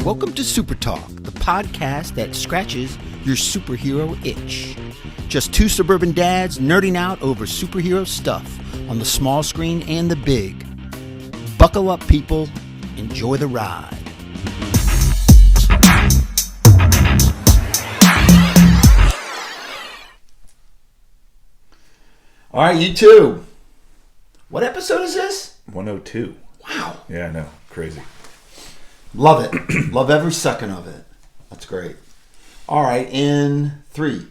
Welcome to SuperTalk, the podcast that scratches your superhero itch. Just two suburban dads nerding out over superhero stuff on the small screen and the big. Buckle up, people. Enjoy the ride. All right, you two. What episode is this? 102. Wow. Yeah, I know. Crazy. Love it. Love every second of it. That's great. All right, in 3.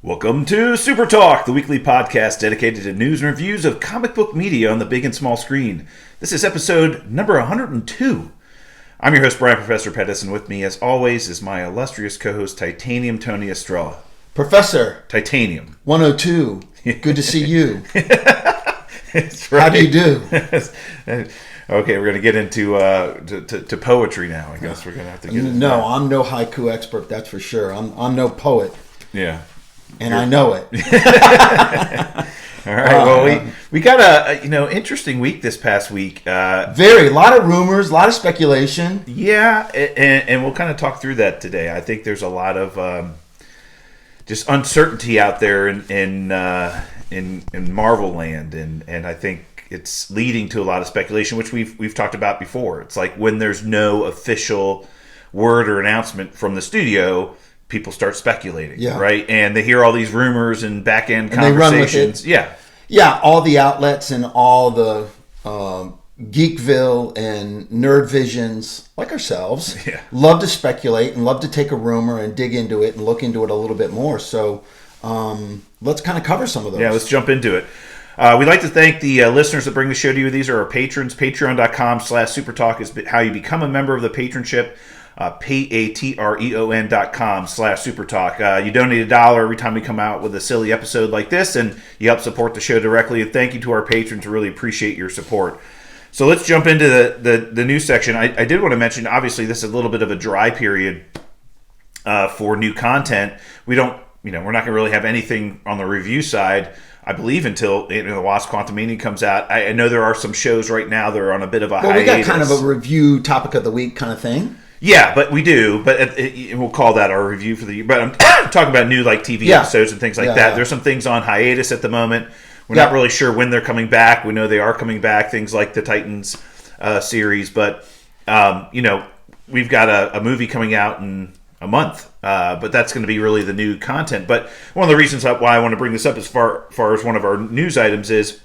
Welcome to Super Talk, the weekly podcast dedicated to news and reviews of comic book media on the big and small screen. This is episode number 102. I'm your host, Brian Professor Pettis, and with me, as always, is my illustrious co-host, Titanium Tony Estrella. Professor. Titanium. 102. Good to see you. That's right. How do you do? Okay, we're going to get into to poetry now. I guess we're going to have to get into No, that. I'm no haiku expert, that's for sure. I'm no poet. Yeah. And I know it. All right. Well, we got a interesting week this past week. A lot of rumors, a lot of speculation. Yeah, and we'll kind of talk through that today. I think there's a lot of just uncertainty out there in Marvel land, and I think it's leading to a lot of speculation, which we've talked about before. It's like when there's no official word or announcement from the studio, people start speculating, right? And they hear all these rumors and back end conversations. Yeah, all the outlets and all the Geekville and Nerd Visions, like ourselves, love to speculate and love to take a rumor and dig into it and look into it a little bit more. So let's kind of cover some of those. Yeah, let's jump into it. We'd like to thank the listeners that bring the show to you. These are our patrons. Patreon.com/SuperTalk is how you become a member of the patronship. Patreon.com/SuperTalk. You donate $1 every time we come out with a silly episode like this, and you help support the show directly. And thank you to our patrons. Really appreciate your support. So let's jump into the news section. I did want to mention, obviously, this is a little bit of a dry period for new content. We're not going to really have anything on the review side, I believe, until the Wasp Quantumania comes out. I know there are some shows right now that are on a bit of a hiatus. We got kind of a review topic of the week kind of thing. Yeah, but we do. But we'll call that our review for the year. But I'm talking about new TV episodes and things like that. Yeah. There's some things on hiatus at the moment. We're not really sure when they're coming back. We know they are coming back. Things like the Titans series. But, we've got a movie coming out in a month. But that's going to be really the new content. But one of the reasons why I want to bring this up as far as one of our news items is,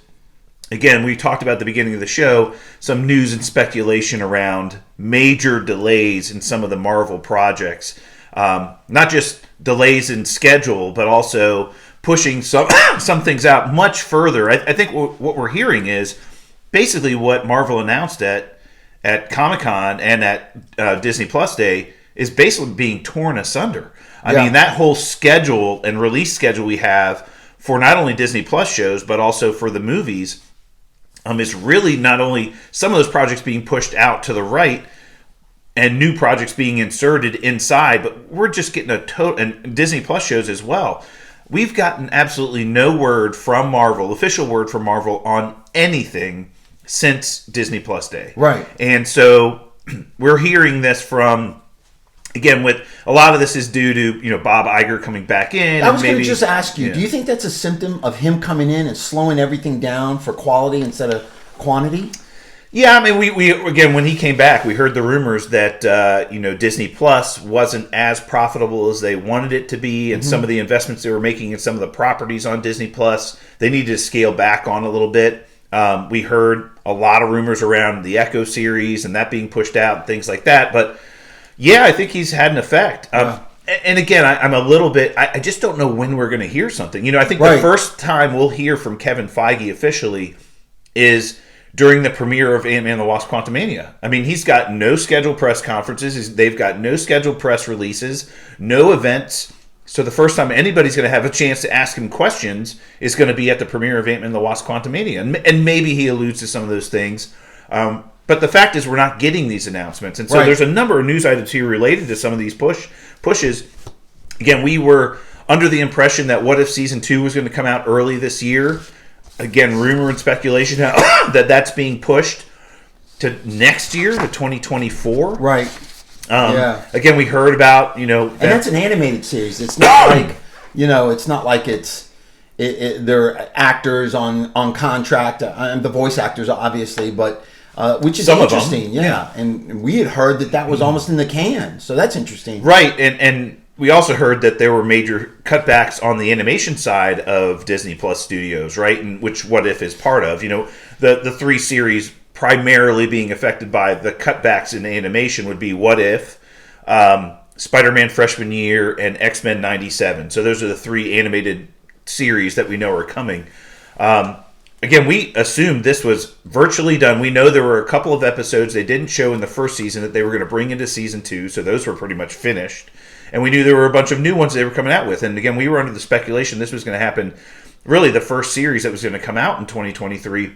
again, we talked about at the beginning of the show some news and speculation around major delays in some of the Marvel projects. Not just delays in schedule, but also pushing some things out much further. I think what we're hearing is basically what Marvel announced at Comic-Con and at Disney Plus Day is basically being torn asunder. I mean, that whole schedule and release schedule we have for not only Disney Plus shows, but also for the movies, is really not only some of those projects being pushed out to the right and new projects being inserted inside, but we're just getting and Disney Plus shows as well. We've gotten absolutely no word from Marvel, official word from Marvel, on anything since Disney Plus Day. Right. And so we're hearing this from, again, with a lot of this is due to Bob Iger coming back in. I was going to just ask you, do you think that's a symptom of him coming in and slowing everything down for quality instead of quantity? Yeah, I mean, we again, when he came back, we heard the rumors that Disney Plus wasn't as profitable as they wanted it to be, and some of the investments they were making in some of the properties on Disney Plus, they needed to scale back on a little bit. We heard a lot of rumors around the Echo series and that being pushed out and things like that, but yeah, I think he's had an effect. And again, I'm a little bit, I just don't know when we're going to hear something. I think the first time we'll hear from Kevin Feige officially is during the premiere of Ant-Man and the Wasp Quantumania. I mean, he's got no scheduled press conferences. They've got no scheduled press releases, no events. So the first time anybody's going to have a chance to ask him questions is going to be at the premiere of Ant-Man and the Wasp Quantumania. And maybe he alludes to some of those things. But the fact is we're not getting these announcements. And so there's a number of news items here related to some of these pushes. Again, we were under the impression that What If Season 2 was going to come out early this year. Again, rumor and speculation that that's being pushed. to next year, to 2024. Right. Again, we heard about, and that's an animated series. It's not like, it's not like they're actors on contract, and the voice actors obviously, but which is interesting. Yeah. And we had heard that was almost in the can, so that's interesting. Right, and we also heard that there were major cutbacks on the animation side of Disney Plus Studios, right? And which What If is part of. The 3 series primarily being affected by the cutbacks in animation would be What If, Spider-Man Freshman Year, and X-Men 97. So those are the 3 animated series that we know are coming. Again, we assumed this was virtually done. We know there were a couple of episodes they didn't show in the first season that they were going to bring into season 2, so those were pretty much finished. And we knew there were a bunch of new ones they were coming out with. And again, we were under the speculation this was going to happen, really the first series that was going to come out in 2023.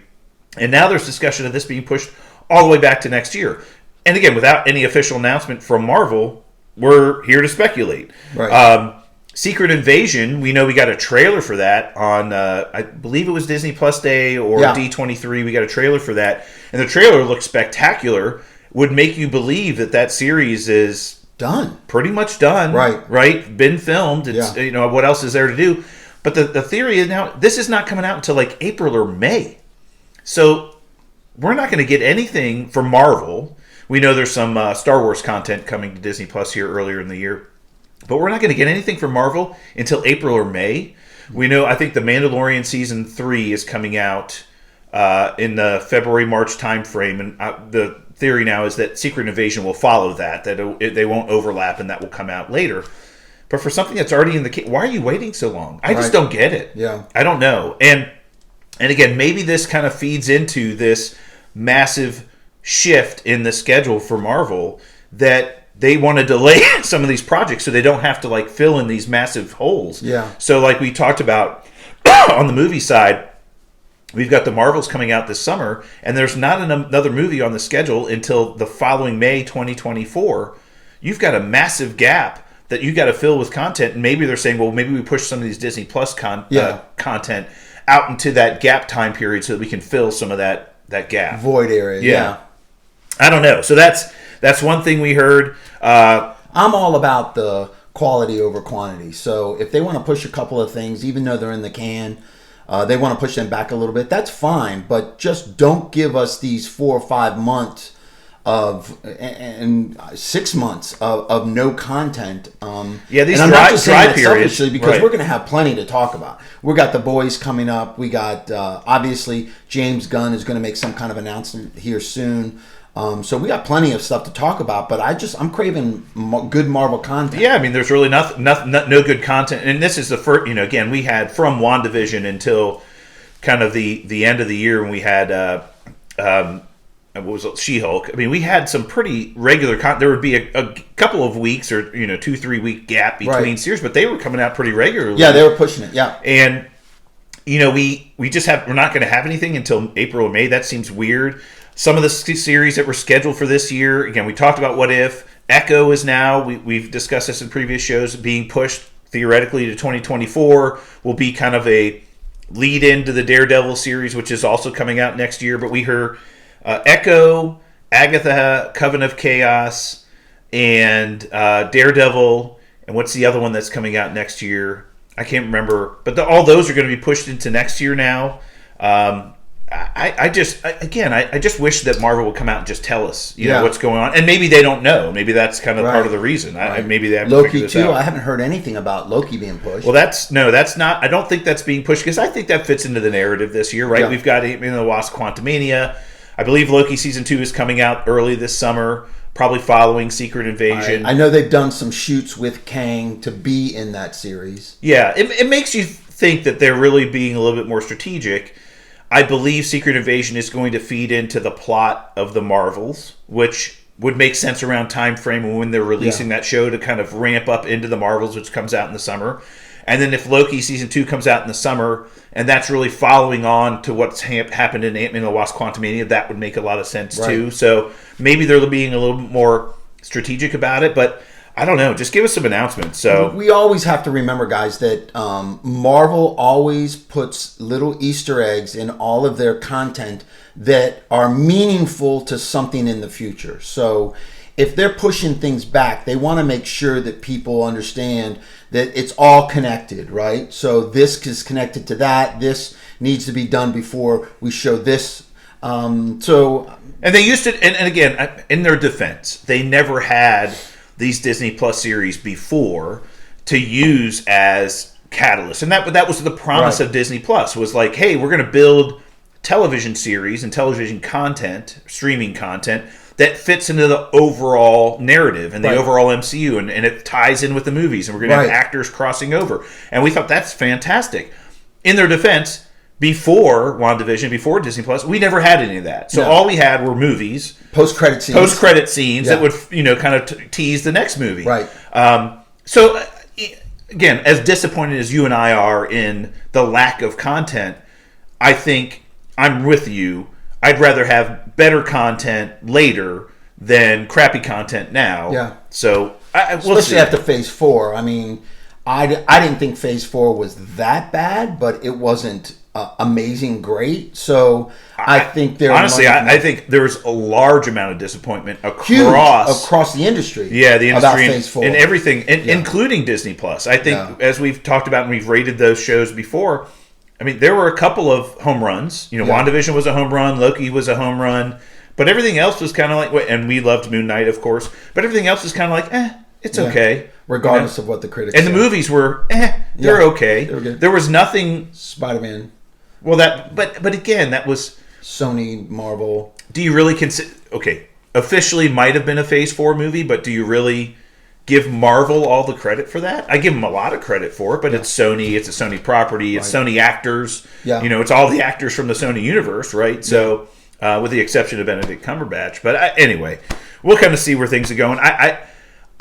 And now there's discussion of this being pushed all the way back to next year. And again, without any official announcement from Marvel, we're here to speculate. Right. Secret Invasion, we know we got a trailer for that on, I believe it was Disney Plus Day or D23. We got a trailer for that. And the trailer looks spectacular. Would make you believe that series is done. Pretty much done. Right? Been filmed. It's what else is there to do? But the theory is now, this is not coming out until like April or May. So we're not going to get anything from Marvel. We know there's some Star Wars content coming to Disney Plus here earlier in the year. But we're not going to get anything from Marvel until April or May. We know, I think The Mandalorian Season 3 is coming out in the February-March timeframe. And the theory now is that Secret Invasion will follow that they won't overlap and that will come out later. But for something that's already in the why are you waiting so long? I just don't get it. Yeah. I don't know. And again, maybe this kind of feeds into this massive shift in the schedule for Marvel that they want to delay some of these projects so they don't have to fill in these massive holes. Yeah. So like we talked about on the movie side, we've got the Marvels coming out this summer, and there's not another movie on the schedule until the following May 2024. You've got a massive gap that you got to fill with content, and maybe they're saying, well, maybe we push some of these Disney Plus content out into that gap time period so that we can fill some of that gap. Void area, yeah. I don't know. So that's one thing we heard. I'm all about the quality over quantity. So if they want to push a couple of things, even though they're in the can, they want to push them back a little bit, that's fine. But just don't give us these 4 or 5 months and 6 months of no content. These and dry periods. Because we're going to have plenty to talk about. We got The Boys coming up. We got, obviously, James Gunn is going to make some kind of announcement here soon. So we got plenty of stuff to talk about, but I'm craving good Marvel content. Yeah, I mean, there's really no good content, and this is the first. Again, we had from WandaVision until kind of the end of the year when we had what was it, She-Hulk. I mean, we had some pretty regular content. There would be a couple of weeks or 2-3 week gap between series, but they were coming out pretty regularly. Yeah, they were pushing it. Yeah, and we we're not going to have anything until April or May. That seems weird. Some of the series that were scheduled for this year, again, we talked about What If. Echo is now, we've discussed this in previous shows, being pushed theoretically to 2024, will be kind of a lead into the Daredevil series, which is also coming out next year. But we heard Echo, Agatha, Coven of Chaos, and Daredevil, and what's the other one that's coming out next year? I can't remember. But all those are going to be pushed into next year now. I just wish that Marvel would come out and just tell us, what's going on, and maybe they don't know. Maybe that's kind of part of the reason. Maybe they haven't Loki this out. I haven't heard anything about Loki being pushed. Well, that's not. I don't think that's being pushed because I think that fits into the narrative this year, right? Yeah. We've got Ant-Man and the Wasp: Quantumania. I believe Loki season 2 is coming out early this summer, probably following Secret Invasion. I know they've done some shoots with Kang to be in that series. Yeah, it makes you think that they're really being a little bit more strategic. I believe Secret Invasion is going to feed into the plot of the Marvels, which would make sense around time frame and when they're releasing that show to kind of ramp up into the Marvels, which comes out in the summer. And then if Loki season 2 comes out in the summer, and that's really following on to what's happened in Ant-Man and the Wasp: Quantumania, that would make a lot of sense too. So maybe they're being a little bit more strategic about it, but I don't know. Just give us some announcements. So we always have to remember, guys, that Marvel always puts little Easter eggs in all of their content that are meaningful to something in the future. So if they're pushing things back, they want to make sure that people understand that it's all connected, right? So this is connected to that. This needs to be done before we show this. And they used to, and again, in their defense, they never had these Disney Plus series before to use as catalyst, and that was the promise of Disney Plus, was like, hey, we're going to build television series and television content, streaming content that fits into the overall narrative and the overall MCU, and it ties in with the movies, and we're going to have actors crossing over, and we thought that's fantastic. In their defense, before WandaVision, before Disney Plus, we never had any of that. So all we had were movies, post-credit scenes that would, kind of tease the next movie. Right. So again, as disappointed as you and I are in the lack of content, I think I'm with you. I'd rather have better content later than crappy content now. Yeah. So especially after Phase 4. I mean, I didn't think Phase 4 was that bad, but it wasn't amazing great. So I think I think there's a large amount of disappointment across the industry. Yeah, the industry about Phase 4. and everything, including Disney Plus. I think as we've talked about and we've rated those shows before, I mean, there were a couple of home runs. WandaVision was a home run, Loki was a home run, but everything else was kind of like, and we loved Moon Knight, of course, but everything else was kind of like, it's okay. Regardless of what the critics say. And the movies were, they're okay. They were good. There was nothing. Spider-Man. Well, but again, that was Sony, Marvel. Do you really consider? Okay, officially might have been a Phase 4 movie, but do you really give Marvel all the credit for that? I give them a lot of credit for it, but it's Sony. It's a Sony property. It's Sony actors. Yeah. It's all the actors from the Sony universe, right? So, with the exception of Benedict Cumberbatch. But anyway, we'll kind of see where things are going.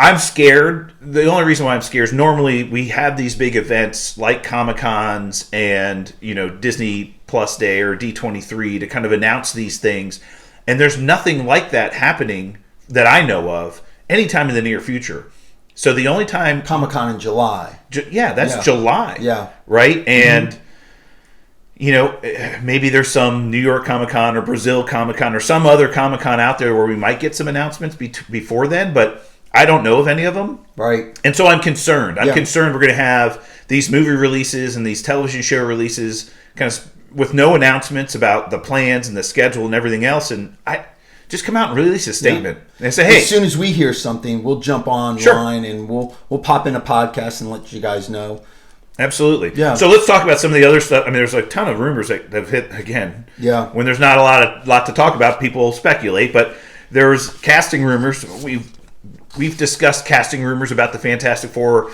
I'm scared. The only reason why I'm scared is normally we have these big events like Comic-Cons and, Disney Plus Day or D23 to kind of announce these things. And there's nothing like that happening that I know of anytime in the near future. So the only time... Comic-Con in July. That's July. Yeah. Right? And... maybe there's some New York Comic-Con or Brazil Comic-Con or some other Comic-Con out there where we might get some announcements before then, but I don't know of any of them. Right. And so I'm concerned. I'm concerned we're going to have these movie releases and these television show releases kind of with no announcements about the plans and the schedule and everything else. And I just come out and release a statement and say, hey. As soon as we hear something, we'll jump online and we'll pop in a podcast and let you guys know. Absolutely. Yeah. So let's talk about some of the other stuff. I mean, there's a ton of rumors that have hit again. Yeah. When there's not a lot to talk about, people speculate. But there's casting rumors. We've discussed casting rumors about the Fantastic Four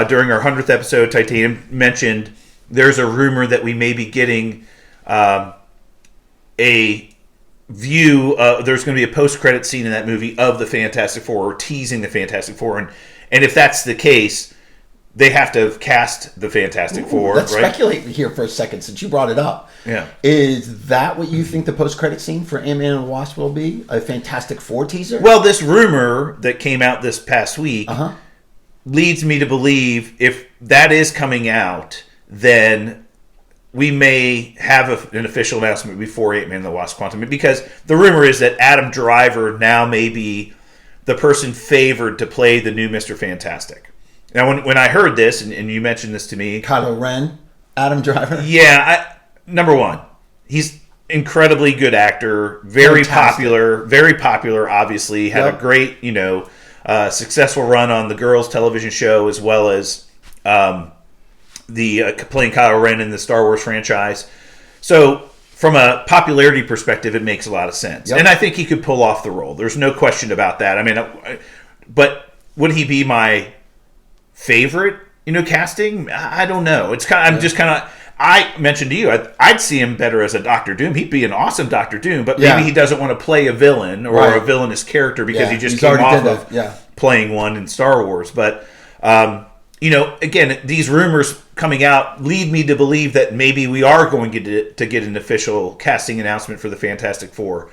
during our 100th episode. Titanium mentioned there's a rumor that we may be getting a view. There's going to be a post-credit scene in that movie of the Fantastic Four, or teasing the Fantastic Four. And if that's the case, they have to have cast the Fantastic Four. Let's speculate here for a second, since you brought it up. Yeah. Is that what you think the post-credit scene for Ant-Man and the Wasp will be? A Fantastic Four teaser? Well, this rumor that came out this past week leads me to believe if that is coming out, then we may have an official announcement before Ant-Man and the Wasp: Quantumania, because the rumor is that Adam Driver now may be the person favored to play the new Mr. Fantastic. Now, when I heard this, and you mentioned this to me... Kylo Ren, Adam Driver? Yeah, number one, he's incredibly good actor, very popular, obviously, had a great, successful run on the Girls television show, as well as playing Kylo Ren in the Star Wars franchise. So, from a popularity perspective, it makes a lot of sense. Yep. And I think he could pull off the role. There's no question about that. I mean, but would he be my favorite, casting? I don't know. It's kind of, I mentioned to you, I'd see him better as a Doctor Doom. He'd be an awesome Doctor Doom, but maybe he doesn't want to play a villain or a villainous character because he just came off of playing one in Star Wars. But, again, these rumors coming out lead me to believe that maybe we are going to get an official casting announcement for the Fantastic Four.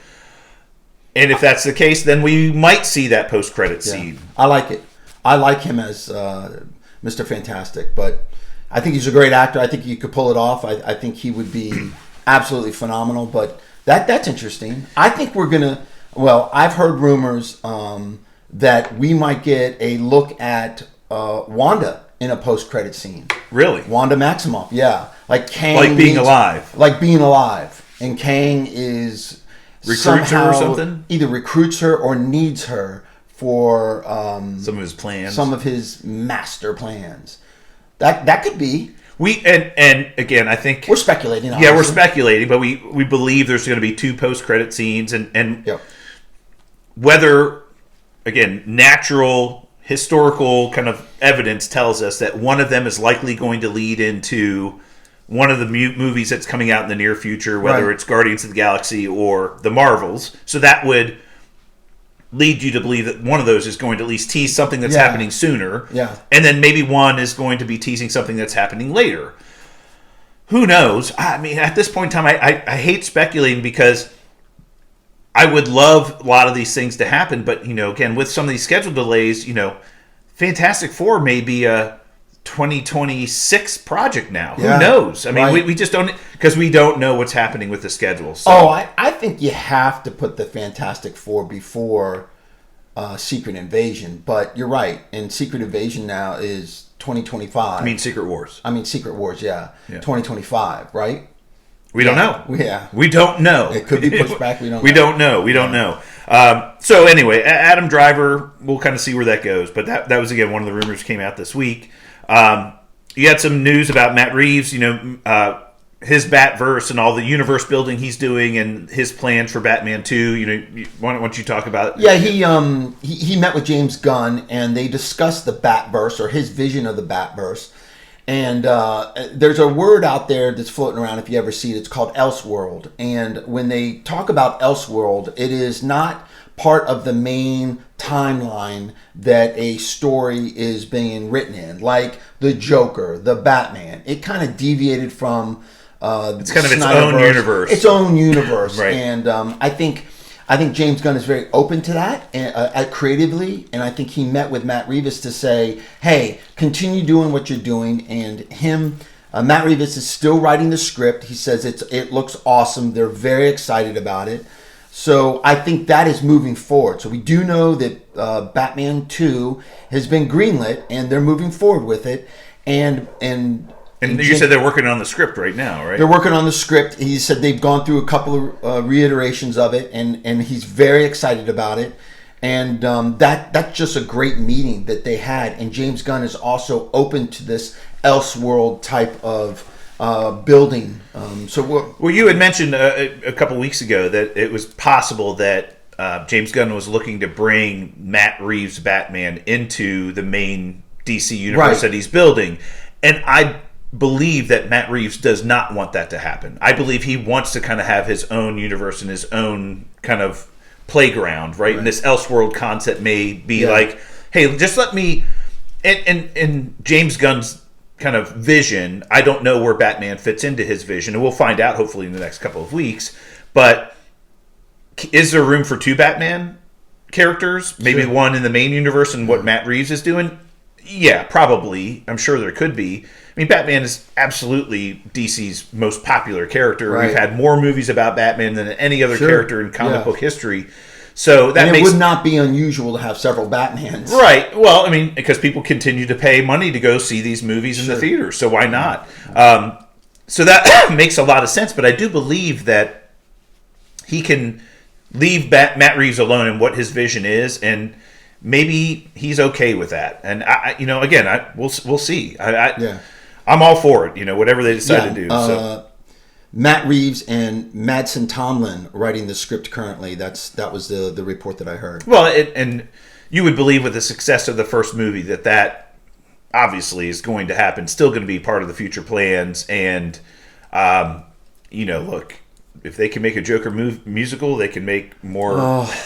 And if that's the case, then we might see that post-credit scene. I like it. I like him as Mr. Fantastic, but I think he's a great actor. I think he could pull it off. I think he would be absolutely phenomenal. But that's interesting. I think we're gonna. Well, I've heard rumors that we might get a look at Wanda in a post-credit scene. Really? Wanda Maximoff, yeah. Like Kang. Like being alive. Like being alive. And Kang is recruits her or something? Either recruits her or needs her for some of his plans. Some of his master plans. That could be. And again, I think we're speculating. Obviously. Yeah, we're speculating, but we believe there's going to be 2 post-credit scenes, and yep. Whether, again, natural historical kind of evidence tells us that one of them is likely going to lead into one of the movies that's coming out in the near future, whether it's Guardians of the Galaxy or the Marvels. So that would lead you to believe that one of those is going to at least tease something that's happening sooner. Yeah. And then maybe one is going to be teasing something that's happening later. Who knows? I mean, at this point in time, I hate speculating because I would love a lot of these things to happen, but, again, with some of these schedule delays, Fantastic Four may be a 2026 project now. Yeah, who knows? I mean, we just don't, because we don't know what's happening with the schedule. So. I think you have to put the Fantastic Four before Secret Invasion, but you're right. And Secret Invasion now is 2025. I mean, Secret Wars, yeah. 2025, right? We don't know. Yeah. We don't know. It could be pushed back. We don't know. We don't know. So anyway, Adam Driver, we'll kind of see where that goes. But that was, again, one of the rumors came out this week. You had some news about Matt Reeves, his Batverse and all the universe building he's doing and his plans for Batman 2. Why don't you talk about it? Yeah, he met with James Gunn, and they discussed the Batverse, or his vision of the Batverse. And there's a word out there that's floating around, if you ever see it. It's called Elseworld. And when they talk about Elseworld, it is not part of the main timeline that a story is being written in. Like the Joker, the Batman. It kind of deviated from it's kind of its own universe. Its own universe. Right. And I think James Gunn is very open to that creatively, and I think he met with Matt Reeves to say, hey, continue doing what you're doing, and Matt Reeves is still writing the script. He says it looks awesome. They're very excited about it. So I think that is moving forward. So we do know that Batman 2 has been greenlit, and they're moving forward with it, and you said they're working on the script right now, right? They're working on the script. He said they've gone through a couple of reiterations of it, and he's very excited about it. And that's just a great meeting that they had. And James Gunn is also open to this Elseworld type of building. Well, you had mentioned a couple weeks ago that it was possible that James Gunn was looking to bring Matt Reeves' Batman into the main DC universe that he's building. And I believe that Matt Reeves does not want that to happen. I believe he wants to kind of have his own universe and his own kind of playground, right? And this Elseworld concept may be like, hey, just let me... And James Gunn's kind of vision, I don't know where Batman fits into his vision, and we'll find out hopefully in the next couple of weeks, but is there room for 2 Batman characters? Maybe one in the main universe and what Matt Reeves is doing? Yeah, probably. I'm sure there could be. I mean, Batman is absolutely DC's most popular character. We've had more movies about Batman than any other character in comic book history. So that it would not be unusual to have several Batmans. Right. Well, I mean, because people continue to pay money to go see these movies in the theater, so why not? So that makes a lot of sense, but I do believe that he can leave Matt Reeves alone in what his vision is, and maybe he's okay with that. And we'll see. I'm all for it. Whatever they decide to do. So. Matt Reeves and Madsen Tomlin writing the script currently. That was the report that I heard. Well, and you would believe with the success of the first movie that obviously is going to happen. Still going to be part of the future plans. And look, if they can make a Joker musical, they can make more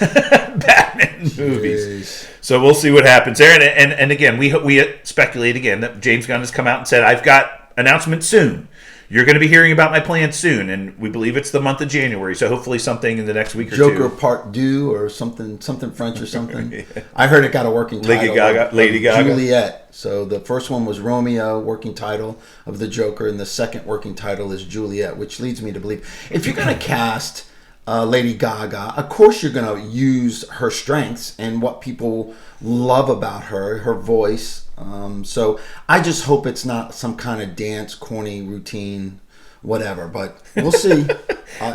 Batman movies. So we'll see what happens there. And again, we speculate again that James Gunn has come out and said, I've got announcements soon. you're going to be hearing about my plans soon, and we believe it's the month of January. So hopefully something in the next week or two. Joker Part 2 or something French or something. Yeah. I heard it got a working title. Lady Gaga. Juliet. So the first one was Romeo, working title of the Joker, and the second working title is Juliet, which leads me to believe if you're going to cast Lady Gaga, of course you're going to use her strengths and what people love about her voice. So I just hope it's not some kind of dance, corny routine, whatever. But we'll see.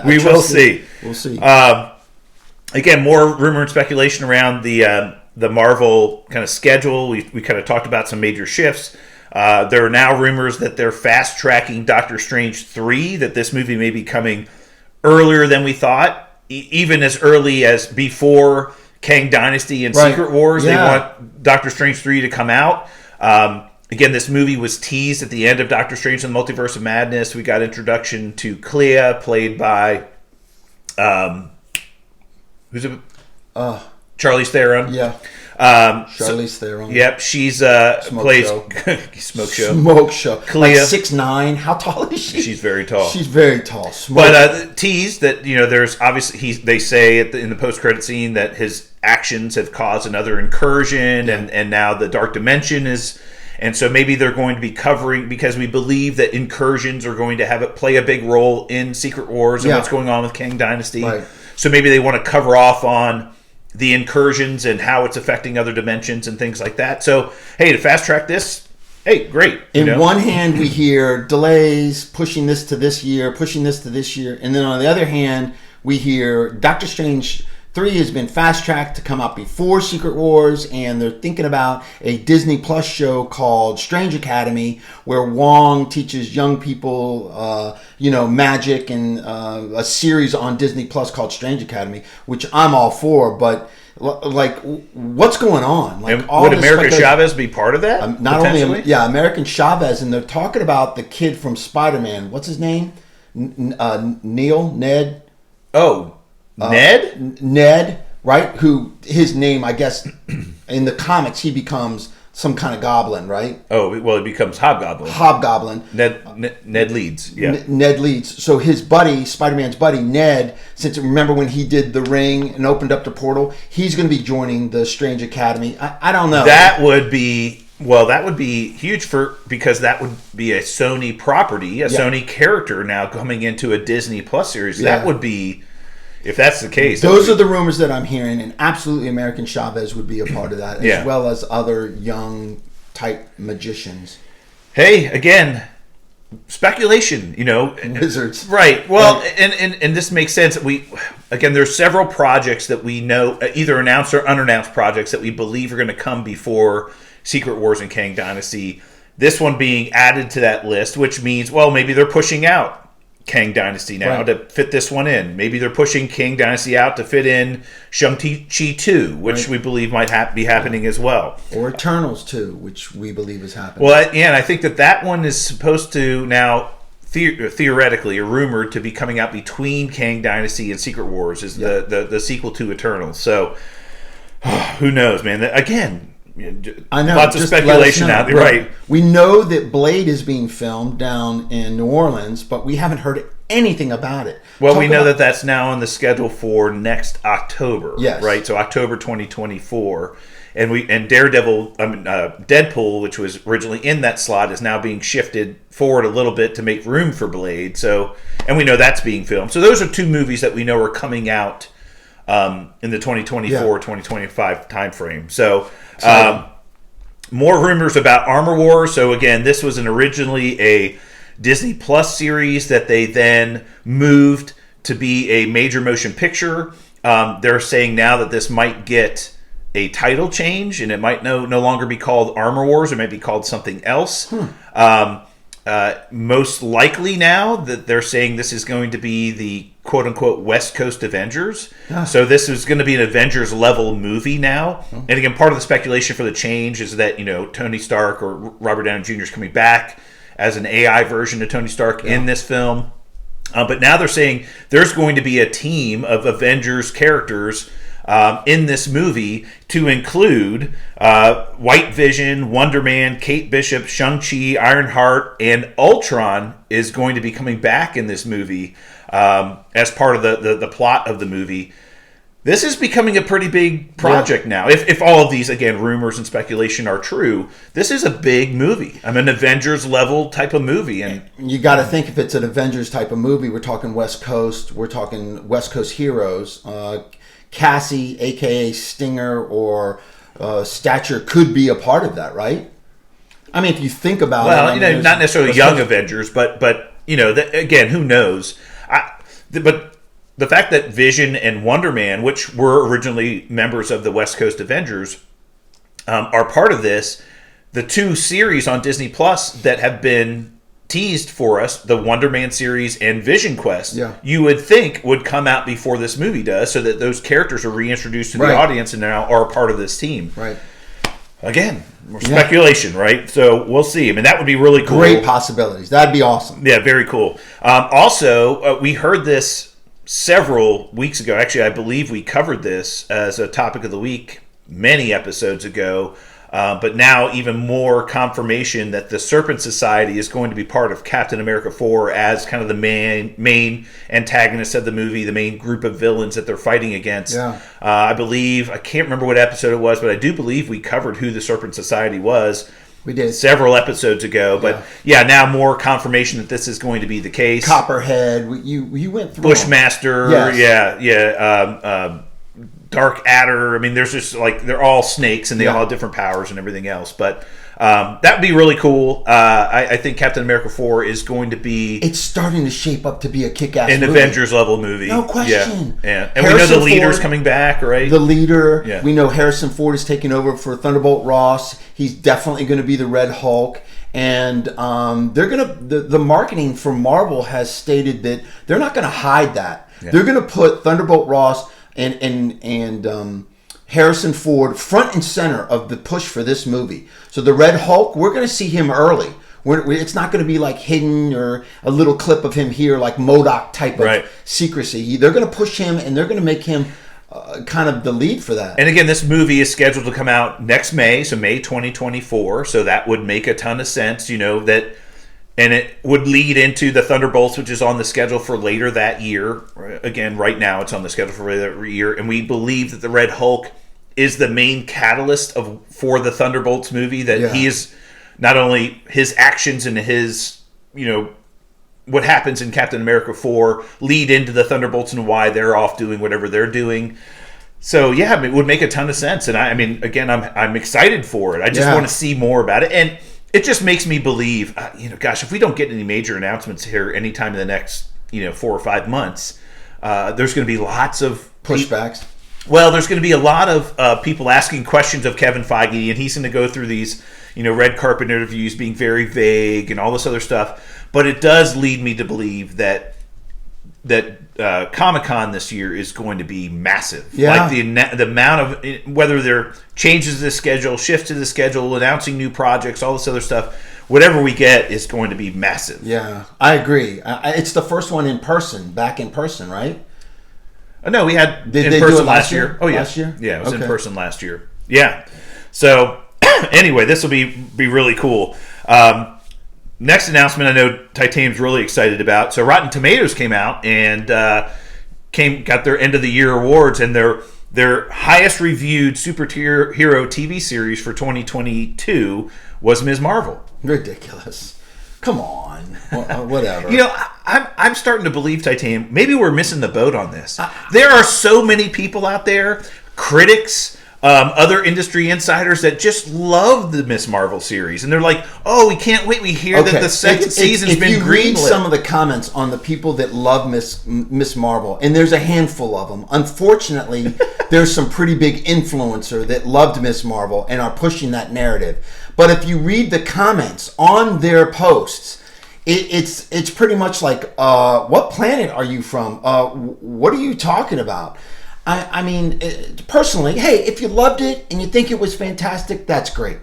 We will see. We'll see. Again, more rumor and speculation around the Marvel kind of schedule. We kind of talked about some major shifts. There are now rumors that they're fast tracking Doctor Strange 3. That this movie may be coming earlier than we thought, even as early as before Kang Dynasty and Secret Wars. Yeah. They want Doctor Strange 3 to come out. Again, this movie was teased at the end of Doctor Strange and the Multiverse of Madness. We got introduction to Clea, played by who's it? Charlize Theron. Yeah. Charlize Theron. Yep, she's plays Smoke Show. Smoke Show. Clea. Like 6'9". How tall is she? She's very tall. She's very tall. But teased that there's obviously they say in the post-credit scene that his actions have caused another incursion, and now the Dark Dimension is, and so maybe they're going to be covering, because we believe that incursions are going to play a big role in Secret Wars and what's going on with Kang Dynasty. Right. So maybe they want to cover off on the incursions and how it's affecting other dimensions and things like that. So, hey, to fast track this, hey, great. In one hand, we hear delays, pushing this to this year, pushing this to this year. And then on the other hand, we hear Doctor Strange 3 has been fast-tracked to come out before Secret Wars, and they're thinking about a Disney Plus show called Strange Academy, where Wong teaches young people, magic, and a series on Disney Plus called Strange Academy, which I'm all for. But what's going on? Like, would America Chavez be part of that? Not only, American Chavez, and they're talking about the kid from Spider-Man. What's his name? Ned. Oh. Ned, right? Who his name, I guess, in the comics, he becomes some kind of goblin, right? Oh, well, he becomes Hobgoblin. Ned Leeds, yeah. Ned Leeds. So his buddy, Spider-Man's buddy, Ned, since remember when he did the ring and opened up the portal, he's going to be joining the Strange Academy. I don't know. That would be huge because that would be a Sony property, Sony character now coming into a Disney Plus series. Yeah. That would be... If that's the case, those are the rumors that I'm hearing, and absolutely American Chavez would be a part of that, as well as other young type magicians. Hey, again, speculation, wizards, right? Well, and this makes sense. There's several projects that we know, either announced or unannounced projects that we believe are going to come before Secret Wars and Kang Dynasty. This one being added to that list, which means, well, maybe they're pushing out Kang Dynasty now to fit this one in. Maybe they're pushing Kang Dynasty out to fit in Shang-Chi 2, which we believe might be happening as well. Or Eternals 2, which we believe is happening. Well, and I think that one is supposed to now, theoretically, or rumored to be coming out between Kang Dynasty and Secret Wars, is the sequel to Eternals. So, who knows, man? Again, I know. Lots of speculation out there, right? We know that Blade is being filmed down in New Orleans, but we haven't heard anything about it. Well, we know that that's now on the schedule for next October, right? So October 2024, and Deadpool, which was originally in that slot, is now being shifted forward a little bit to make room for Blade. So, and we know that's being filmed. So those are two movies that we know are coming out in the 2024-2025 timeframe. So. More rumors about Armor Wars. So again, this was originally a Disney Plus series that they then moved to be a major motion picture. They're saying now that this might get a title change, and it might no longer be called Armor Wars. It might be called something else. Most likely now that they're saying this is going to be the quote-unquote West Coast Avengers. So this is going to be an Avengers-level movie now. And again, part of the speculation for the change is that, Tony Stark or Robert Downey Jr. is coming back as an AI version of Tony Stark in this film. But now they're saying there's going to be a team of Avengers characters in this movie to include White Vision, Wonder Man, Kate Bishop, Shang-Chi, Ironheart, and Ultron is going to be coming back in this movie as part of the plot of the movie. This is becoming a pretty big project now. If all of these, again, rumors and speculation are true, this is a big movie. I mean, an Avengers level type of movie. And you got to think, if it's an Avengers type of movie, we're talking West Coast. We're talking West Coast heroes. Cassie, a.k.a. Stinger, or Stature could be a part of that, right? I mean, if you think about it. Not necessarily young Avengers, but again, who knows? But the fact that Vision and Wonder Man, which were originally members of the West Coast Avengers, are part of this, the two series on Disney Plus that have been teased for us, the Wonder Man series and Vision Quest, you would think would come out before this movie does, so that those characters are reintroduced to the audience and now are part of this team. Right. Again, more speculation, right? So we'll see. I mean, that would be really cool. Great possibilities. That'd be awesome. Yeah, very cool. Also, we heard this several weeks ago. Actually, I believe we covered this as a topic of the week many episodes ago. But now even more confirmation that the Serpent Society is going to be part of Captain America 4 as kind of the main antagonist of the movie, the main group of villains that they're fighting against. Yeah. I believe, I can't remember what episode it was, but I do believe we covered who the Serpent Society was. We did. Several episodes ago. But now more confirmation that this is going to be the case. Copperhead. You went through Bushmaster. Yes. Dark Adder. I mean, there's just they're all snakes and they all have different powers and everything else. But that would be really cool. I think Captain America 4 is going to be... It's starting to shape up to be a kick-ass movie. An Avengers level movie. No question. Yeah. And we know the leader's coming back, right? The leader. Yeah. We know Harrison Ford is taking over for Thunderbolt Ross. He's definitely going to be the Red Hulk. And they're going to... The marketing for Marvel has stated that they're not going to hide that. Yeah. They're going to put Thunderbolt Ross and Harrison Ford front and center of the push for this movie. So the Red Hulk, we're going to see him early. It's not going to be like hidden or a little clip of him here, like M.O.D.O.K type of secrecy. They're going to push him and they're going to make him kind of the lead for that. And again, this movie is scheduled to come out next May, so May 2024. So that would make a ton of sense, that... And it would lead into the Thunderbolts, which is on the schedule for later that year. Again, right now it's on the schedule for later that year. And we believe that the Red Hulk is the main catalyst for the Thunderbolts movie. That he is not only his actions and his, what happens in Captain America 4 lead into the Thunderbolts and why they're off doing whatever they're doing. So, it would make a ton of sense. And again, I'm excited for it. I just want to see more about it. And it just makes me believe, if we don't get any major announcements here anytime in the next, 4 or 5 months, there's going to be lots of pushbacks. Well, there's going to be a lot of people asking questions of Kevin Feige, and he's going to go through these, red carpet interviews being very vague and all this other stuff. But it does lead me to believe that Comic-Con this year is going to be massive. Yeah. Like the amount of, whether there changes to the schedule, shifts to the schedule, announcing new projects, all this other stuff, whatever we get is going to be massive. Yeah, I agree. It's the first one back in person, right? No, we had Did in they person do it last year. Oh, yeah. Last year? Yeah, it was in person last year. Yeah. So, anyway, this will be really cool. Next announcement I know Titanium's really excited about. So Rotten Tomatoes came out and got their end of the year awards, and their highest reviewed superhero TV series for 2022 was Ms. Marvel. Ridiculous. Come on. Whatever. I'm starting to believe, Titanium, maybe we're missing the boat on this. There are so many people out there, critics, other industry insiders that just love the Ms. Marvel series, and they're like, "Oh, we can't wait! We hear that the second season's been greenlit." If you read some of the comments on the people that love Ms. Marvel, and there's a handful of them. Unfortunately, there's some pretty big influencer that loved Ms. Marvel and are pushing that narrative. But if you read the comments on their posts, it's pretty much like, "What planet are you from? What are you talking about?" I mean, personally, hey, if you loved it and you think it was fantastic, that's great.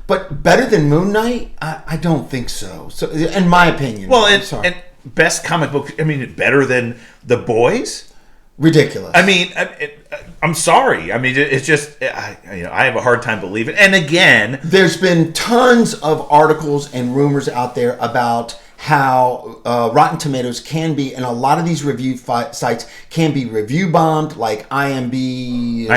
But better than Moon Knight? I don't think so. So, in my opinion. Well, and best comic book, better than The Boys? Ridiculous. I mean, I'm sorry. I mean, it's just I have a hard time believing. And again, there's been tons of articles and rumors out there about how Rotten Tomatoes can be, and a lot of these review sites can be review bombed, like IMDb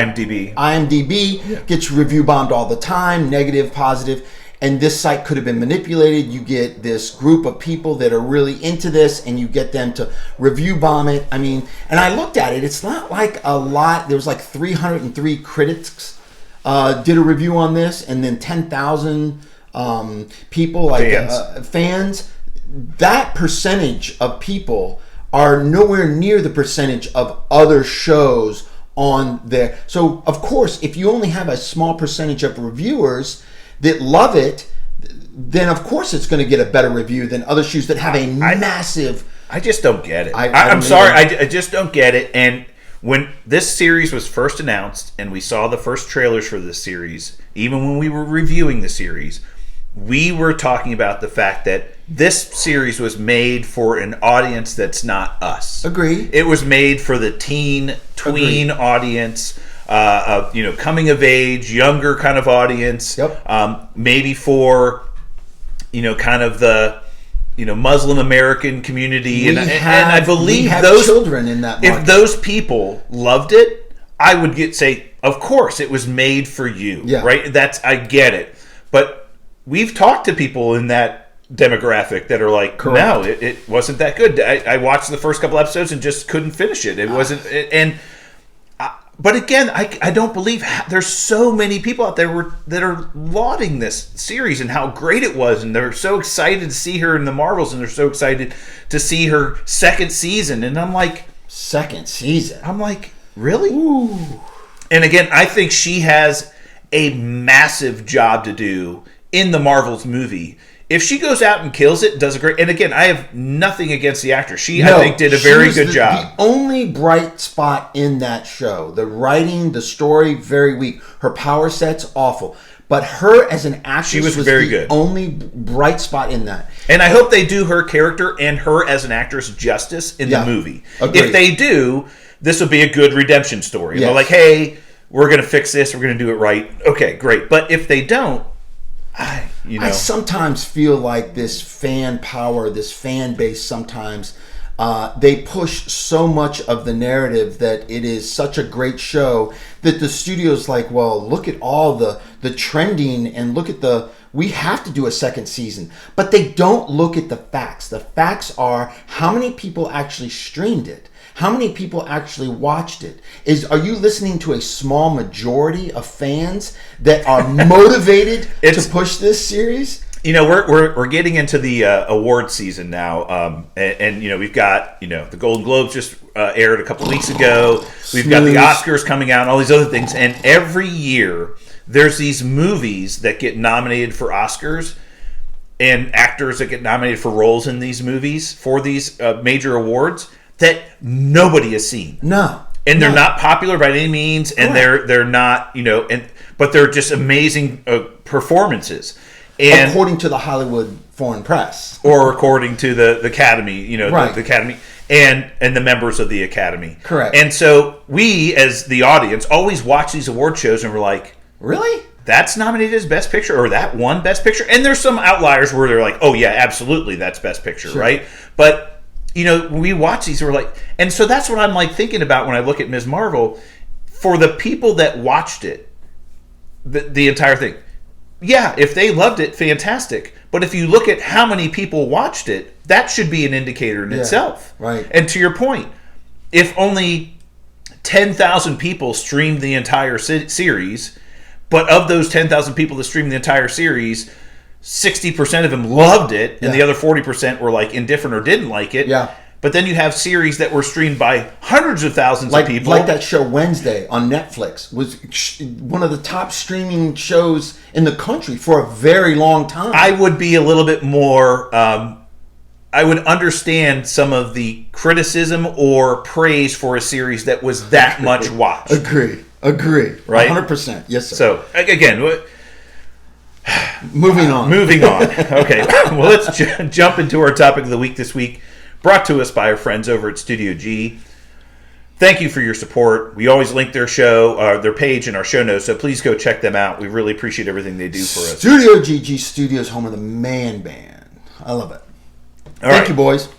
gets review bombed all the time, negative, positive, and this site could have been manipulated. You get this group of people that are really into this, and you get them to review bomb it. I mean, and I looked at it, it's not like a lot. There was like 303 critics did a review on this, and then 10,000 people, like fans. That percentage of people are nowhere near the percentage of other shows on there. So, of course, if you only have a small percentage of reviewers that love it, then of course it's going to get a better review than other shows that have a massive... I just don't get it. I'm sorry, I just don't get it. And when this series was first announced and we saw the first trailers for this series, even when we were reviewing the series, we were talking about the fact that this series was made for an audience that's not us. Agree. It was made for the tween audience, coming of age, younger kind of audience. Yep. Maybe for, kind of the, Muslim American community. And I believe those children in that market. If those people loved it, I would say, of course, it was made for you. Yeah. Right? I get it. But we've talked to people in that demographic that are like, correct. No, it wasn't that good. I watched the first couple episodes and just couldn't finish it. It wasn't, but again, I don't believe there's so many people out there that are lauding this series and how great it was, and they're so excited to see her in the Marvels, and they're so excited to see her second season. And I'm like, second season? I'm like, really? Ooh. And again, I think she has a massive job to do in the Marvels movie. If she goes out and kills it, does a great... And again, I have nothing against the actor. I think, did a very good job. The only bright spot in that show. The writing, the story, very weak. Her power set's awful. But her as an actress she was very good. Only bright spot in that. And I hope they do her character and her as an actress justice in the movie. Agreed. If they do, this will be a good redemption story. Yes. They're like, hey, we're going to fix this. We're going to do it right. Okay, great. But if they don't, I sometimes feel like this fan power, this fan base, sometimes they push so much of the narrative that it is such a great show that the studio's like, well, look at all the trending and look at we have to do a second season. But they don't look at the facts. The facts are how many people actually streamed it. How many people actually watched it? Are you listening to a small majority of fans that are motivated to push this series? We're getting into the award season now, and we've got the Golden Globes just aired a couple weeks ago. We've got the Oscars coming out, and all these other things. And every year there's these movies that get nominated for Oscars, and actors that get nominated for roles in these movies for these major awards that nobody has seen. No. And they're not popular by any means, and they're not, but they're just amazing performances. And according to the Hollywood Foreign Press. Or according to the Academy, the Academy and the members of the Academy. Correct. And so we, as the audience, always watch these award shows and we're like, really? That's nominated as Best Picture, or that won Best Picture? And there's some outliers where they're like, oh yeah, absolutely, that's Best Picture, sure. Right? But we watch these and we're like, and so that's what I'm like thinking about when I look at Ms. Marvel. For the people that watched it, the entire thing, yeah, if they loved it, fantastic. But if you look at how many people watched it, that should be an indicator in itself. Right. And to your point, if only 10,000 people streamed the entire series, but of those 10,000 people that streamed the entire series, 60% of them loved it, and the other 40% were like indifferent or didn't like it. Yeah. But then you have series that were streamed by hundreds of thousands of people. Like that show Wednesday on Netflix was one of the top streaming shows in the country for a very long time. I would be a little bit more... I would understand some of the criticism or praise for a series that was that much watched. Agree. Right? 100%. Yes, sir. So, again... Moving on. Okay. Well, let's jump into our topic of the week this week, brought to us by our friends over at Studio G. thank you for your support. We always link their their page in our show notes, so please go check them out. We really appreciate everything they do for us. Studio GG Studios, home of the man band. I love it. Thank you, boys.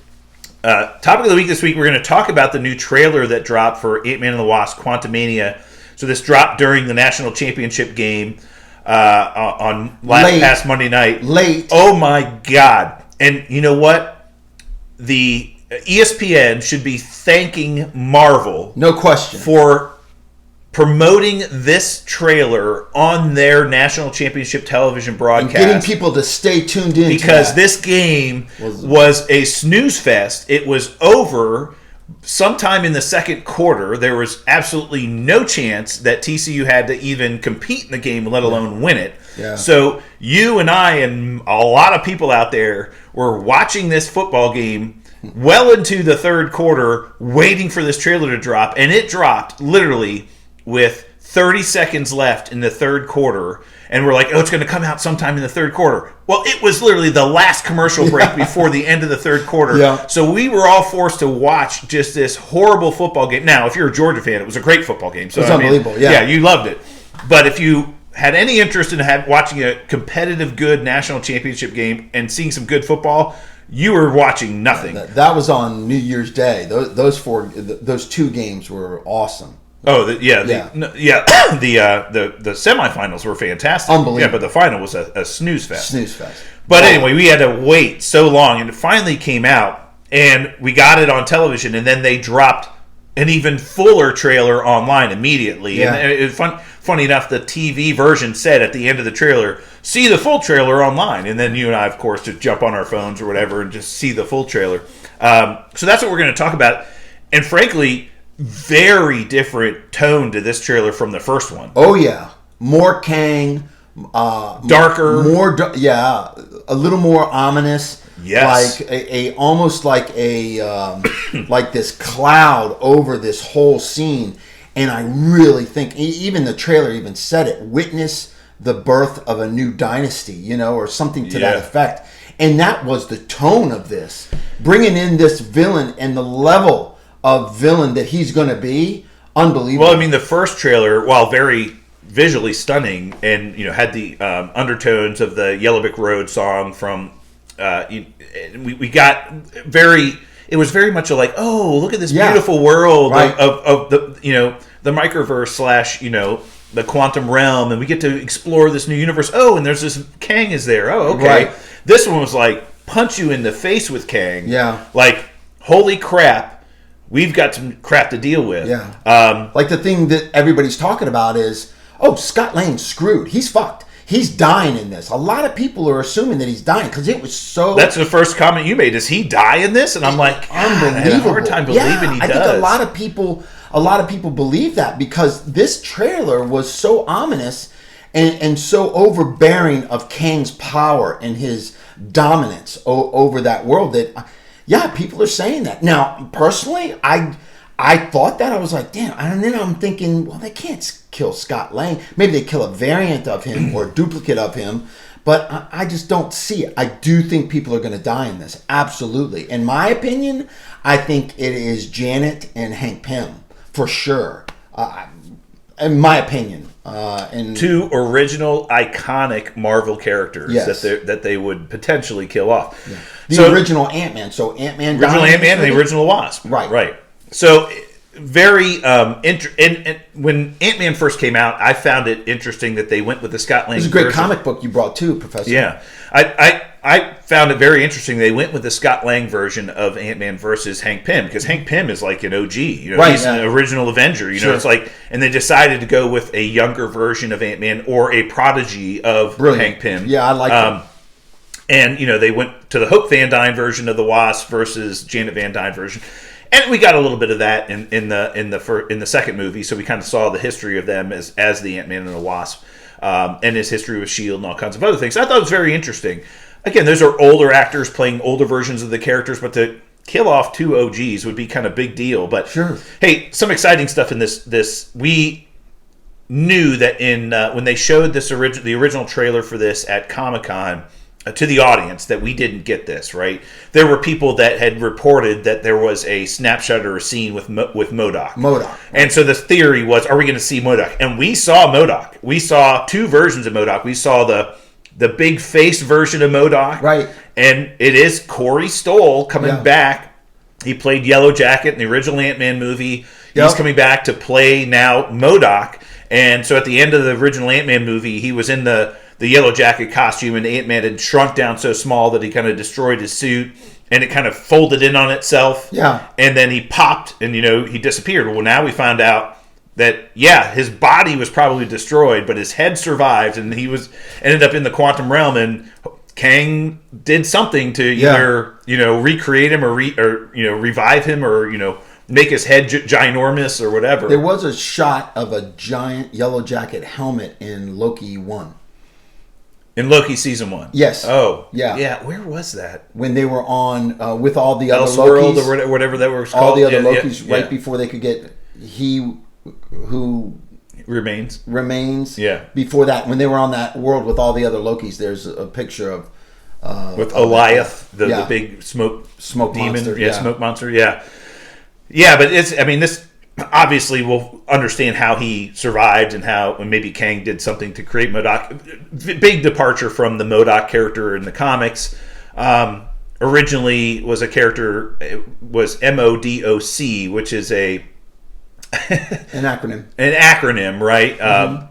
Topic of the week this week, we're going to talk about the new trailer that dropped for Ant-Man and the Wasp: Quantumania. So this dropped during the national championship game on past Monday night. Late. Oh my God. And you know what? The ESPN should be thanking Marvel. No question. For promoting this trailer on their national championship television broadcast. And getting people to stay tuned in. Because this game was a snooze fest. It was over sometime in the second quarter. There was absolutely no chance that TCU had to even compete in the game, let alone win it. Yeah. So you and I and a lot of people out there were watching this football game well into the third quarter, waiting for this trailer to drop. And it dropped literally with 30 seconds left in the third quarter, and we're like, oh, it's going to come out sometime in the third quarter. Well, it was literally the last commercial break before the end of the third quarter. Yeah. So we were all forced to watch just this horrible football game. Now, if you're a Georgia fan, it was a great football game. So, it was unbelievable. Yeah, you loved it. But if you had any interest in watching a competitive, good national championship game and seeing some good football, you were watching nothing. That was on New Year's Day. Those two games were awesome. Oh, the semifinals were fantastic. Unbelievable. Yeah, but the final was a snooze fest. Snooze fest. But anyway, we had to wait so long, and it finally came out, and we got it on television, and then they dropped an even fuller trailer online immediately. Yeah. And it was funny enough, the TV version said at the end of the trailer, see the full trailer online. And then you and I, of course, just jump on our phones or whatever and just see the full trailer. So that's what we're going to talk about. And frankly, very different tone to this trailer from the first one. Oh yeah, more Kang, darker, a little more ominous. Yes, like almost like like this cloud over this whole scene. And I really think even the trailer even said it. Witness the birth of a new dynasty, or something to that effect. And that was the tone of this, bringing in this villain and the level of villain that he's going to be, unbelievable. Well, I mean, the first trailer, while very visually stunning, and had the undertones of the Yellow Brick Road song from, we got very. It was very much like, oh, look at this beautiful world of the the microverse / the quantum realm, and we get to explore this new universe. Oh, and there's this Kang is there. Oh, okay. Right. This one was like punch you in the face with Kang. Yeah. Like, holy crap. We've got some crap to deal with. Yeah. Like the thing that everybody's talking about is, oh, Scott Lang's screwed. He's fucked. He's dying in this. A lot of people are assuming that he's dying because it was so... That's the first comment you made. Does he die in this? And I'm like, unbelievable. I had a hard time believing he does. I think a lot of people believe that because this trailer was so ominous and so overbearing of Kang's power and his dominance over that world that... Yeah, people are saying that. Now, personally, I thought that. I was like, damn. And then I'm thinking, well, they can't kill Scott Lang. Maybe they kill a variant of him or a duplicate of him. But I just don't see it. I do think people are going to die in this. Absolutely. In my opinion, I think it is Janet and Hank Pym. For sure. In my opinion. Two original iconic Marvel characters that they would potentially kill off. Yeah. The original Ant-Man. So Ant-Man. Original Ant-Man and the original Wasp. Right. So very and when Ant-Man first came out, I found it interesting that they went with the Scott Lang. It's a great comic book you brought too, Professor. Yeah, I found it very interesting. They went with the Scott Lang version of Ant-Man versus Hank Pym because Hank Pym is like an OG. He's an original Avenger. It's like, and they decided to go with a younger version of Ant-Man or a prodigy of Hank Pym. Yeah, I like it. And they went to the Hope Van Dyne version of the Wasp versus Janet Van Dyne version. And we got a little bit of that in the second movie, so we kind of saw the history of them as the Ant-Man and the Wasp, and his history with S.H.I.E.L.D. and all kinds of other things. I thought it was very interesting. Again, those are older actors playing older versions of the characters, but to kill off two OGs would be kind of big deal. But sure. Hey, some exciting stuff in this. We knew that when they showed the original trailer for this at Comic-Con, to the audience that we didn't get this, right? There were people that had reported that there was a snapshot or a scene with M.O.D.O.K. M.O.D.O.K. Right. And so the theory was, are we going to see M.O.D.O.K? And we saw M.O.D.O.K. We saw two versions of M.O.D.O.K. We saw the big face version of M.O.D.O.K. Right. And it is Corey Stoll coming back. He played Yellow Jacket in the original Ant-Man movie. He's coming back to play now M.O.D.O.K. And so at the end of the original Ant-Man movie, he was in the Yellow Jacket costume, and Ant-Man had shrunk down so small that he kind of destroyed his suit, and it kind of folded in on itself. Yeah. And then he popped, and, he disappeared. Well, now we found out that, his body was probably destroyed, but his head survived, and he ended up in the quantum realm, and Kang did something to either, recreate him or revive him or, make his head ginormous or whatever. There was a shot of a giant Yellow Jacket helmet in Loki 1. In Loki season 1? Yes. Oh. Yeah. Yeah, where was that? When they were on, with all the other Elseworld Lokis. or whatever that was called. All the other Lokis, right before they could get he who remains. Yeah. Before that, when they were on that world with all the other Lokis, there's a picture of... with Goliath, the big smoke demon. Monster. Smoke monster, Yeah, but this... Obviously, we'll understand how he survived and maybe Kang did something to create M.O.D.O.K. Big departure from the M.O.D.O.K. character in the comics. Originally was a character, it was M.O.D.O.C, which is an acronym. An acronym, right? Mm-hmm.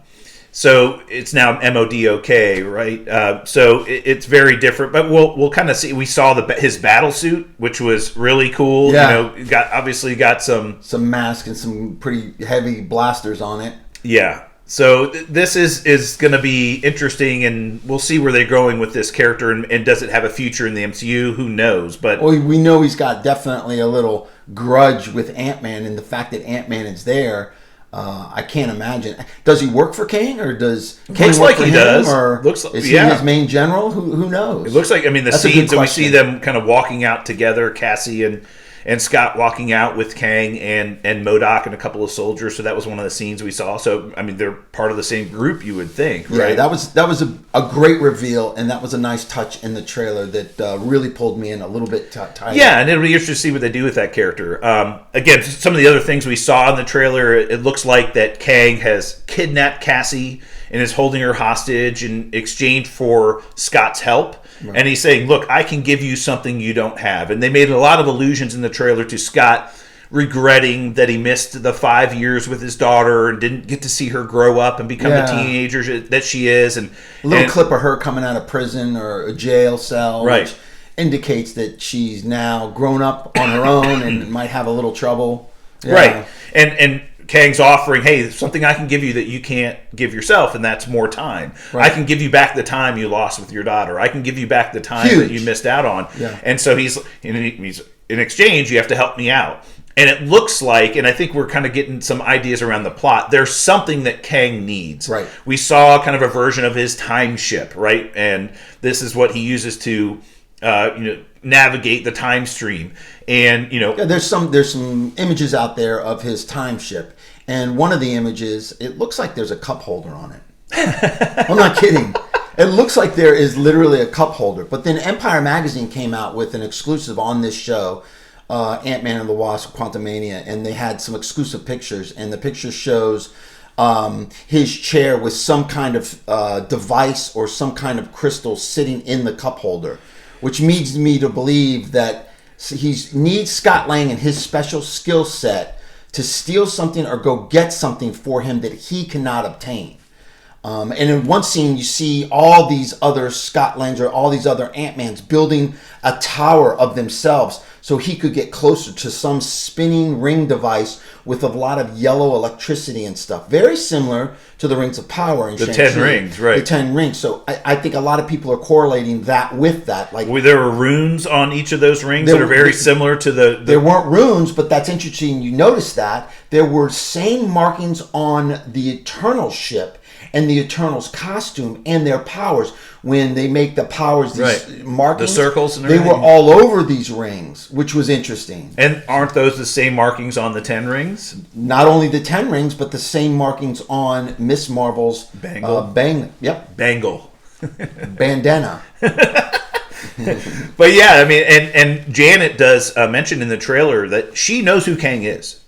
So it's now M.O.D.O.K, right? So it's very different, but we'll kind of see. We saw his battle suit, which was really cool. Yeah. Got some mask and some pretty heavy blasters on it. Yeah. So this is going to be interesting, and we'll see where they're going with this character, and does it have a future in the MCU? Who knows? But we know he's got definitely a little grudge with Ant-Man, and the fact that Ant-Man is there. I can't imagine. Does he work for Kang, or does Kang looks work like for he him, does? Or looks like, is he his main general? Who knows? It looks like. The scenes that we see them kind of walking out together, Cassie and Scott walking out with Kang and M.O.D.O.K. and a couple of soldiers. So that was one of the scenes we saw. So they're part of the same group, you would think, right? Yeah, that was a great reveal, and that was a nice touch in the trailer that really pulled me in a little bit tight. Yeah, and it'll be interesting to see what they do with that character. Again, some of the other things we saw in the trailer, it looks like that Kang has kidnapped Cassie and is holding her hostage in exchange for Scott's help. Right. And he's saying, look, I can give you something you don't have. And they made a lot of allusions in the trailer to Scott regretting that he missed the 5 years with his daughter and didn't get to see her grow up and become the teenager that she is. And a little clip of her coming out of prison or a jail cell, right, which indicates that she's now grown up on her own and might have a little trouble. Yeah. Right. And Kang's offering, hey, something I can give you that you can't give yourself, and that's more time. Right. I can give you back the time you lost with your daughter. I can give you back the time that you missed out on. Yeah. And so he's in exchange, you have to help me out. And it looks like, and I think we're kind of getting some ideas around the plot, there's something that Kang needs. Right. We saw kind of a version of his time ship, right? And this is what he uses to navigate the time stream. And there's some images out there of his time ship, and one of the images, it looks like there's a cup holder on it. I'm not kidding. It looks like there is literally a cup holder. But then Empire Magazine came out with an exclusive on this show, Ant-Man and the Wasp, Quantumania, and they had some exclusive pictures, and the picture shows his chair with some kind of device or some kind of crystal sitting in the cup holder, which leads me to believe that he needs Scott Lang and his special skill set to steal something or go get something for him that he cannot obtain. And in one scene, you see all these other Scott Langs or all these other Ant-Mans building a tower of themselves so he could get closer to some spinning ring device with a lot of yellow electricity and stuff. Very similar to the Rings of Power in the Shang-Chi. 10 rings, right. The 10 rings. So I think a lot of people are correlating that with that. Like, there were runes on each of those rings that are very similar to the... There weren't runes, but that's interesting. You notice that. There were same markings on the Eternal ship and the Eternals' costume and their powers. When they make the powers, these markings, the circles and everything, they were all over these rings, which was interesting. And aren't those the same markings on the 10 rings? Not only the 10 rings, but the same markings on Miss Marvel's bangle. Yep. Bangle. bandana. But yeah, I mean, and Janet does mention in the trailer that she knows who Kang is.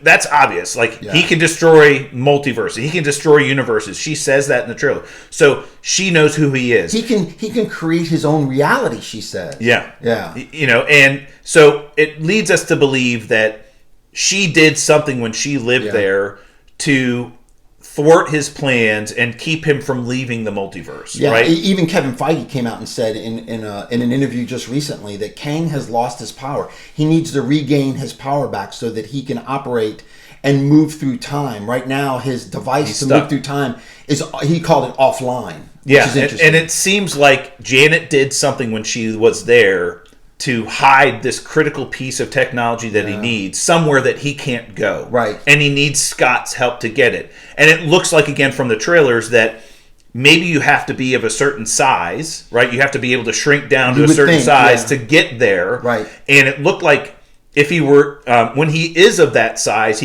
That's obvious. Like, he can destroy multiverses. He can destroy universes. She says that in the trailer. So she knows who he is. He can create his own reality, she says. Yeah. Yeah. And so it leads us to believe that she did something when she lived there to thwart his plans and keep him from leaving the multiverse, right? Even Kevin Feige came out and said in an interview just recently that Kang has lost his power. He needs to regain his power back so that he can operate and move through time. Right now, his device to move through time he called it offline. Yeah, and it seems like Janet did something when she was there to hide this critical piece of technology that he needs somewhere that he can't go. Right. And he needs Scott's help to get it. And it looks like, again, from the trailers, that maybe you have to be of a certain size, right? You have to be able to shrink down to a certain size to get there. Right. And it looked like if he were, when he is of that size,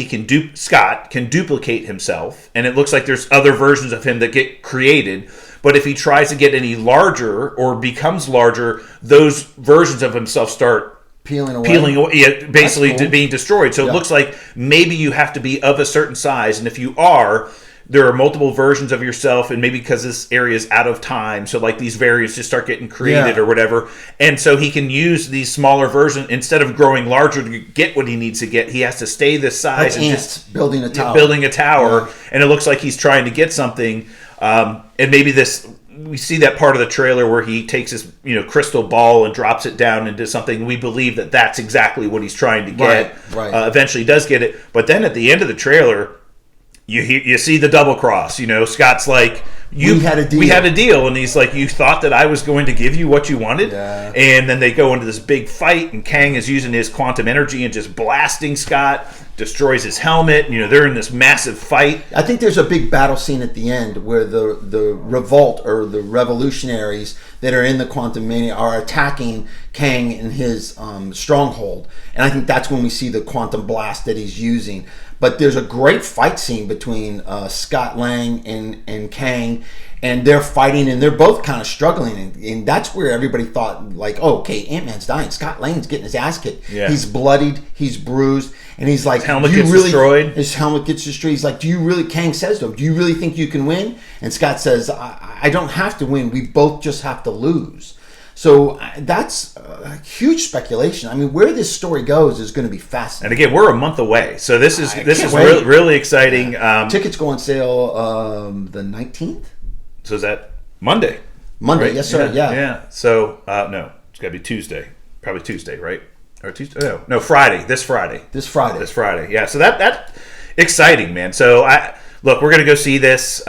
Scott can duplicate himself. And it looks like there's other versions of him that get created. But if he tries to get any larger or becomes larger, those versions of himself start peeling away, basically being destroyed. So it looks like maybe you have to be of a certain size. And if you are, there are multiple versions of yourself. And maybe because this area is out of time, so like these variants just start getting created or whatever. And so he can use these smaller versions. Instead of growing larger to get what he needs to get, he has to stay this size. Like ants building a tower. And it looks like he's trying to get something. And maybe we see that part of the trailer where he takes his crystal ball and drops it down into something. We believe that that's exactly what he's trying to get. Right. Eventually does get it. But then at the end of the trailer, you see the double cross. Scott's like, we had a deal. And he's like, you thought that I was going to give you what you wanted? Yeah. And then they go into this big fight, and Kang is using his quantum energy and just blasting Scott, destroys his helmet. They're in this massive fight. I think there's a big battle scene at the end where the revolt or the revolutionaries that are in the Quantumania are attacking Kang in his stronghold. And I think that's when we see the quantum blast that he's using. But there's a great fight scene between Scott Lang and Kang, and they're fighting, and they're both kind of struggling, and that's where everybody thought, like, oh, okay, Ant-Man's dying, Scott Lang's getting his ass kicked. Yeah. He's bloodied, he's bruised, and he's like, his helmet gets destroyed. His helmet gets destroyed. He's like, Kang says to him, do you really think you can win? And Scott says, I don't have to win, we both just have to lose. So that's a huge speculation. I mean, where this story goes is going to be fascinating. And again, we're a month away, so this is really exciting. Tickets go on sale the 19th. So is that Monday? Monday, right? Yes, sir. Yeah. So no, it's got to be Tuesday. Probably Tuesday, right? Or Tuesday? No, Friday. This Friday. Yeah. So that's exciting, man. So we're going to go see this.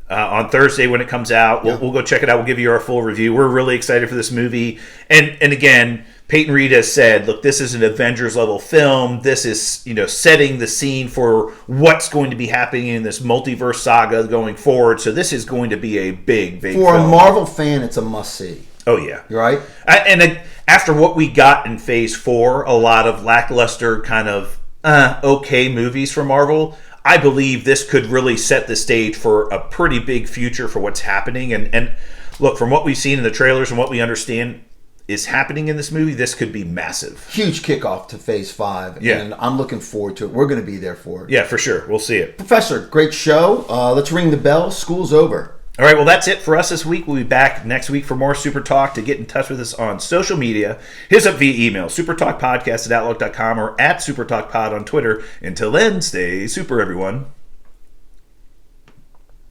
On Thursday when it comes out. We'll go check it out. We'll give you our full review. We're really excited for this movie. And again, Peyton Reed has said, look, this is an Avengers level film. This is, setting the scene for what's going to be happening in this multiverse saga going forward. So this is going to be a big for film. A Marvel fan, it's a must see. Oh yeah. You're right. And after what we got in Phase 4, a lot of lackluster kind of okay movies for Marvel, I believe this could really set the stage for a pretty big future for what's happening. And look, from what we've seen in the trailers and what we understand is happening in this movie, this could be massive. Huge kickoff to Phase 5. Yeah. And I'm looking forward to it. We're going to be there for it. Yeah, for sure. We'll see it. Professor, great show. Let's ring the bell. School's over. All right, well, that's it for us this week. We'll be back next week for more Super Talk. To get in touch with us on social media, hit us up via email, supertalkpodcast@outlook.com or at supertalkpod on Twitter. Until then, stay super, everyone.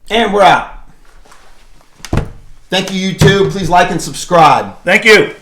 And we're out. Thank you, YouTube. Please like and subscribe. Thank you.